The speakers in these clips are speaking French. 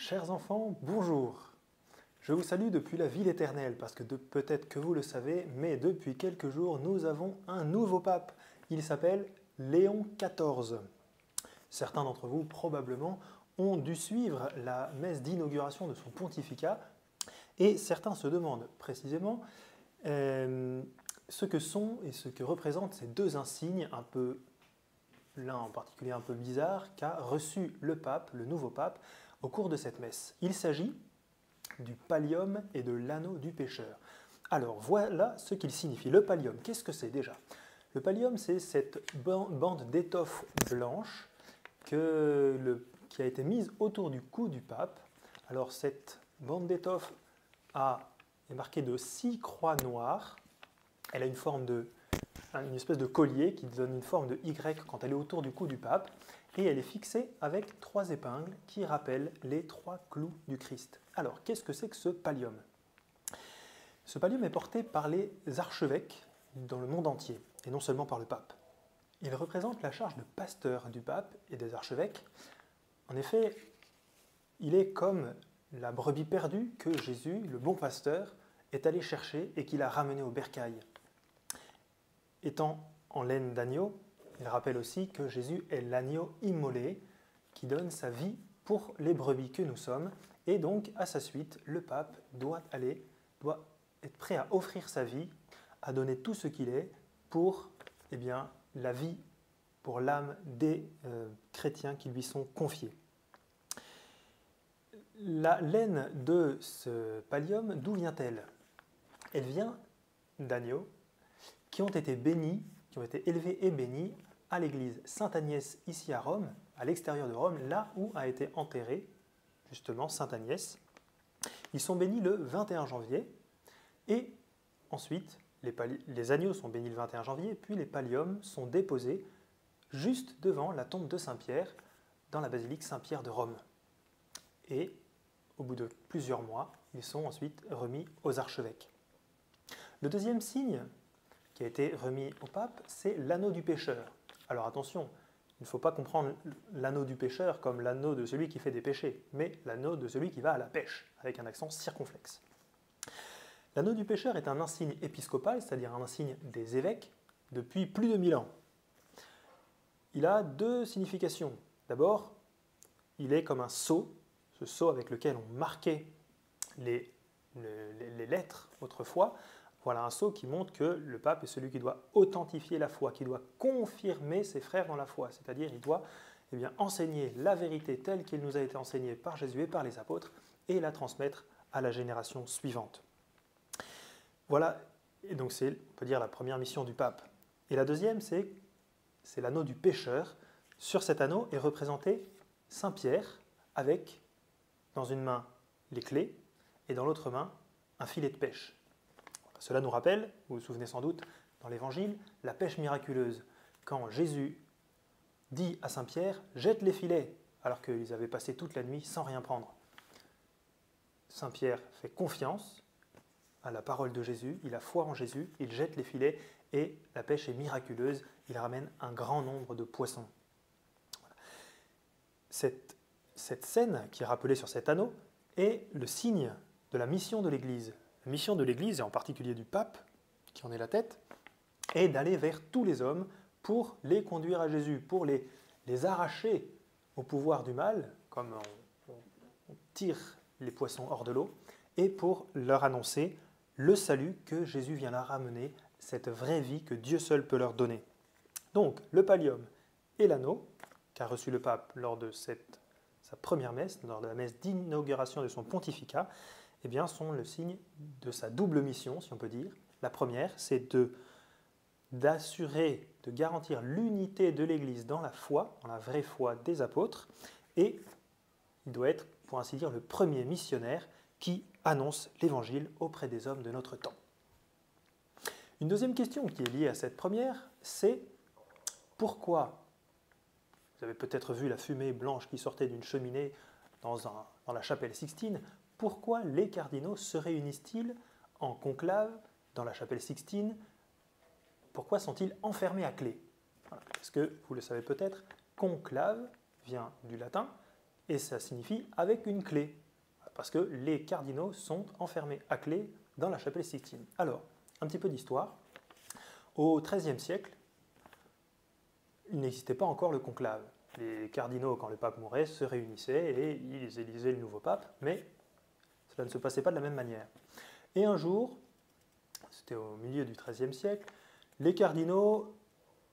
Chers enfants, bonjour. Je vous salue depuis la ville éternelle parce que peut-être que vous le savez, mais depuis quelques jours, nous avons un nouveau pape. Il s'appelle Léon XIV. Certains d'entre vous, probablement, ont dû suivre la messe d'inauguration de son pontificat et certains se demandent précisément ce que sont et ce que représentent ces deux insignes un peu, l'un en particulier un peu bizarre, qu'a reçu le pape, le nouveau pape, au cours de cette messe. Il s'agit du pallium et de l'anneau du pécheur. Alors voilà ce qu'il signifie. Le pallium, qu'est-ce que c'est déjà? Le pallium, c'est cette bande d'étoffe blanche qui a été mise autour du cou du pape. Alors cette bande d'étoffe est marquée de 6 croix noires. Elle a une espèce de collier qui donne une forme de Y quand elle est autour du cou du pape. Et elle est fixée avec 3 épingles qui rappellent les 3 clous du Christ. Alors, qu'est-ce que c'est que ce pallium? Ce pallium est porté par les archevêques dans le monde entier, et non seulement par le pape. Il représente la charge de pasteur du pape et des archevêques. En effet, il est comme la brebis perdue que Jésus, le bon pasteur, est allé chercher et qu'il a ramené au bercail. Étant en laine d'agneau, il rappelle aussi que Jésus est l'agneau immolé qui donne sa vie pour les brebis que nous sommes. Et donc, à sa suite, le pape doit être prêt à offrir sa vie, à donner tout ce qu'il est pour la vie, pour l'âme des chrétiens qui lui sont confiés. La laine de ce pallium, d'où vient-elle? Elle vient d'agneaux qui ont été bénis, qui ont été élevés et bénis à l'église Sainte-Agnès ici à Rome, à l'extérieur de Rome, là où a été enterré justement Sainte Agnès. Ils sont bénis le 21 janvier et ensuite les agneaux sont bénis le 21 janvier, puis les palliums sont déposés juste devant la tombe de Saint-Pierre dans la basilique Saint-Pierre de Rome. Et au bout de plusieurs mois, ils sont ensuite remis aux archevêques. Le deuxième signe qui a été remis au pape, c'est l'anneau du pécheur. Alors attention, il ne faut pas comprendre l'anneau du pécheur comme l'anneau de celui qui fait des péchés, mais l'anneau de celui qui va à la pêche, avec un accent circonflexe. L'anneau du pécheur est un insigne épiscopal, c'est-à-dire un insigne des évêques, depuis plus de 1000 ans. Il a 2 significations. D'abord, il est comme un sceau, ce sceau avec lequel on marquait les lettres autrefois. Voilà un sceau qui montre que le pape est celui qui doit authentifier la foi, qui doit confirmer ses frères dans la foi, c'est-à-dire il doit enseigner la vérité telle qu'elle nous a été enseignée par Jésus et par les apôtres et la transmettre à la génération suivante. Voilà, et donc c'est, on peut dire, la première mission du pape. Et la deuxième, c'est l'anneau du pécheur. Sur cet anneau est représenté Saint Pierre avec, dans une main, les clés et dans l'autre main, un filet de pêche. Cela nous rappelle, vous vous souvenez sans doute, dans l'Évangile, la pêche miraculeuse. Quand Jésus dit à Saint-Pierre « Jette les filets », alors qu'ils avaient passé toute la nuit sans rien prendre. Saint-Pierre fait confiance à la parole de Jésus, il a foi en Jésus, il jette les filets et la pêche est miraculeuse, il ramène un grand nombre de poissons. Voilà. Cette scène qui est rappelée sur cet anneau est le signe de la mission de l'Église. La mission de l'Église, et en particulier du pape, qui en est la tête, est d'aller vers tous les hommes pour les conduire à Jésus, pour les arracher au pouvoir du mal, comme on tire les poissons hors de l'eau, et pour leur annoncer le salut que Jésus vient leur ramener, cette vraie vie que Dieu seul peut leur donner. Donc, le pallium et l'anneau, qu'a reçu le pape lors de sa première messe, lors de la messe d'inauguration de son pontificat, sont le signe de sa double mission, si on peut dire. La première, c'est d'assurer, de garantir l'unité de l'Église dans la foi, dans la vraie foi des apôtres, et il doit être, pour ainsi dire, le premier missionnaire qui annonce l'Évangile auprès des hommes de notre temps. Une deuxième question qui est liée à cette première, c'est pourquoi, vous avez peut-être vu la fumée blanche qui sortait d'une cheminée dans la chapelle Sixtine, pourquoi les cardinaux se réunissent-ils en conclave dans la chapelle Sixtine? Pourquoi sont-ils enfermés à clé? Voilà. Parce que, vous le savez peut-être, conclave vient du latin Et ça signifie avec une clé, parce que les cardinaux sont enfermés à clé dans la chapelle Sixtine. Alors, un petit peu d'histoire. Au XIIIe siècle, il n'existait pas encore le conclave. Les cardinaux, quand le pape mourait, se réunissaient et ils élisaient le nouveau pape, mais cela ne se passait pas de la même manière. Et un jour, c'était au milieu du XIIIe siècle, les cardinaux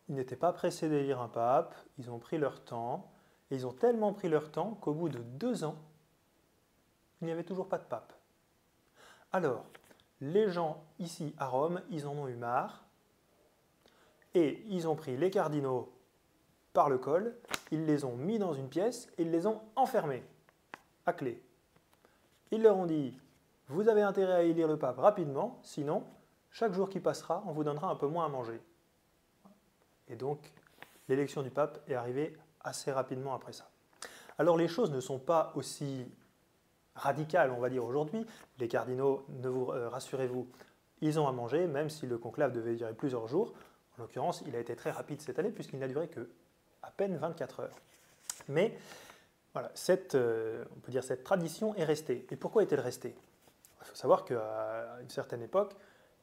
n'étaient pas pressés d'élire un pape, ils ont pris leur temps, et ils ont tellement pris leur temps qu'au bout de 2 ans, il n'y avait toujours pas de pape. Alors, les gens ici à Rome, ils en ont eu marre, et ils ont pris les cardinaux par le col, ils les ont mis dans une pièce et ils les ont enfermés, à clé. Ils leur ont dit, vous avez intérêt à élire le pape rapidement, sinon, chaque jour qui passera, on vous donnera un peu moins à manger. Et donc, l'élection du pape est arrivée assez rapidement après ça. Alors les choses ne sont pas aussi radicales, on va dire, aujourd'hui. Les cardinaux, rassurez-vous, ils ont à manger, même si le conclave devait durer plusieurs jours. En l'occurrence, il a été très rapide cette année, puisqu'il n'a duré que à peine 24 heures. Mais voilà, on peut dire cette tradition est restée. Et pourquoi est-elle restée? Il faut savoir qu'à une certaine époque,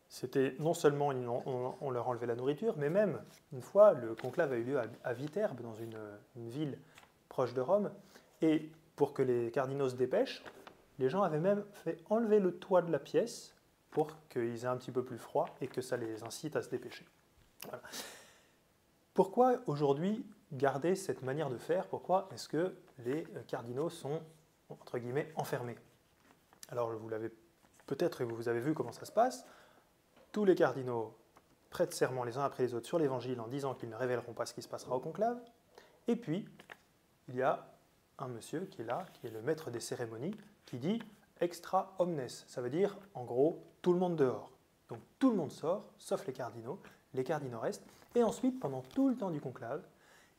c'était non seulement on leur enlevait la nourriture, mais même une fois, le conclave a eu lieu à Viterbe, dans une ville proche de Rome, et pour que les cardinaux se dépêchent, les gens avaient même fait enlever le toit de la pièce pour qu'ils aient un petit peu plus froid et que ça les incite à se dépêcher. Voilà. Pourquoi aujourd'hui garder cette manière de faire? Pourquoi est-ce que les cardinaux sont, entre guillemets, enfermés? Alors vous l'avez peut-être, vous avez vu comment ça se passe. Tous les cardinaux prêtent serment les uns après les autres sur l'évangile en disant qu'ils ne révéleront pas ce qui se passera au conclave. Et puis, il y a un monsieur qui est là, qui est le maître des cérémonies, qui dit extra omnes. Ça veut dire, en gros, tout le monde dehors. Donc tout le monde sort, sauf les cardinaux restent. Et ensuite, pendant tout le temps du conclave,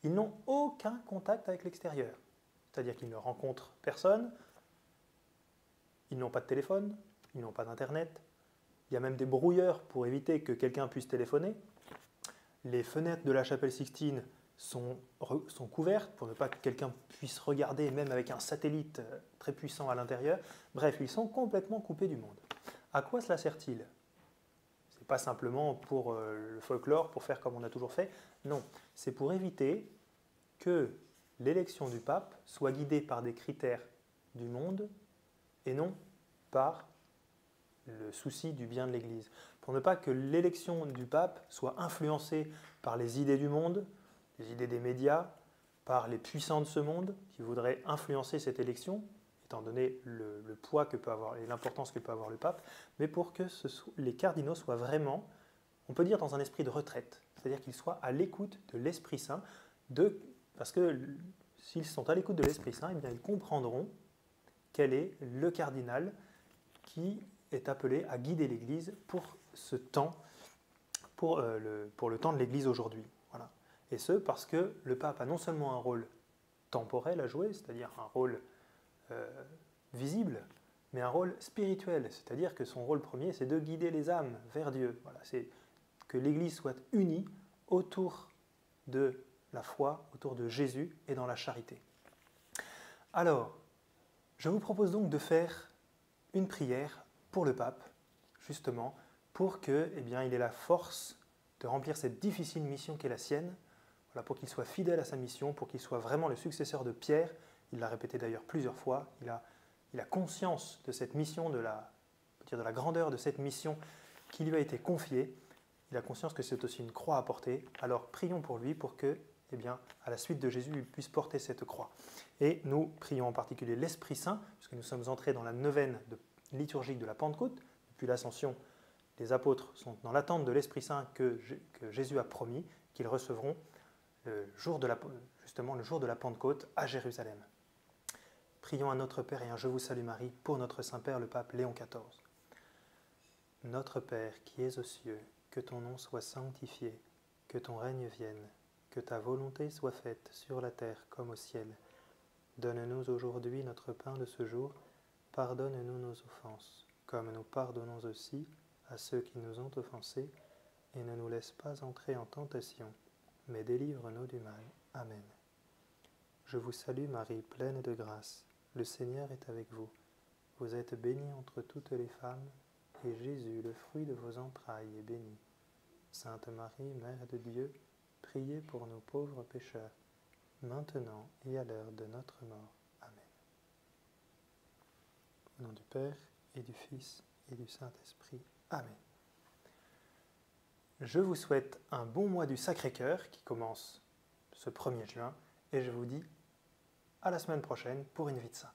ils n'ont aucun contact avec l'extérieur. C'est-à-dire qu'ils ne rencontrent personne, ils n'ont pas de téléphone, ils n'ont pas d'internet. Il y a même des brouilleurs pour éviter que quelqu'un puisse téléphoner. Les fenêtres de la chapelle Sixtine sont couvertes pour ne pas que quelqu'un puisse regarder, même avec un satellite très puissant à l'intérieur. Bref, ils sont complètement coupés du monde. À quoi cela sert-il? Ce n'est pas simplement pour le folklore, pour faire comme on a toujours fait. Non, c'est pour éviter que l'élection du pape soit guidée par des critères du monde et non par le souci du bien de l'Église. Pour ne pas que l'élection du pape soit influencée par les idées du monde, les idées des médias, par les puissants de ce monde qui voudraient influencer cette élection, étant donné le poids que peut avoir et l'importance que peut avoir le pape, mais pour que les cardinaux soient vraiment, on peut dire, dans un esprit de retraite, c'est-à-dire qu'ils soient à l'écoute de l'Esprit Saint, parce que s'ils sont à l'écoute de l'Esprit Saint, eh bien, ils comprendront quel est le cardinal qui est appelé à guider l'Église pour ce temps, pour le temps de l'Église aujourd'hui. Voilà. Et ce, parce que le pape a non seulement un rôle temporel à jouer, c'est-à-dire un rôle visible, mais un rôle spirituel, c'est-à-dire que son rôle premier, c'est de guider les âmes vers Dieu. Voilà, c'est que l'Église soit unie autour de la foi, autour de Jésus et dans la charité. Alors, je vous propose donc de faire une prière pour le pape, justement, pour qu'il ait la force de remplir cette difficile mission qui est la sienne, voilà, pour qu'il soit fidèle à sa mission, pour qu'il soit vraiment le successeur de Pierre. Il l'a répété d'ailleurs plusieurs fois, il a conscience de cette mission, de la grandeur de cette mission qui lui a été confiée. Il a conscience que c'est aussi une croix à porter. Alors prions pour lui pour que, à la suite de Jésus, il puisse porter cette croix. Et nous prions en particulier l'Esprit Saint, puisque nous sommes entrés dans la neuvaine liturgique de la Pentecôte. Depuis l'Ascension, les apôtres sont dans l'attente de l'Esprit Saint que Jésus a promis qu'ils recevront le jour de la Pentecôte à Jérusalem. Prions à notre Père et un Je vous salue Marie pour notre Saint-Père le pape Léon XIV. Notre Père qui es aux cieux, que ton nom soit sanctifié, que ton règne vienne, que ta volonté soit faite sur la terre comme au ciel. Donne-nous aujourd'hui notre pain de ce jour, pardonne-nous nos offenses, comme nous pardonnons aussi à ceux qui nous ont offensés, et ne nous laisse pas entrer en tentation, mais délivre-nous du mal. Amen. Je vous salue Marie, pleine de grâce. Le Seigneur est avec vous. Vous êtes bénie entre toutes les femmes, et Jésus, le fruit de vos entrailles, est béni. Sainte Marie, Mère de Dieu, priez pour nous pauvres pécheurs, maintenant et à l'heure de notre mort. Amen. Au nom du Père, et du Fils, et du Saint-Esprit. Amen. Je vous souhaite un bon mois du Sacré-Cœur qui commence ce 1er juin, et je vous dis à la semaine prochaine pour une vie de saint.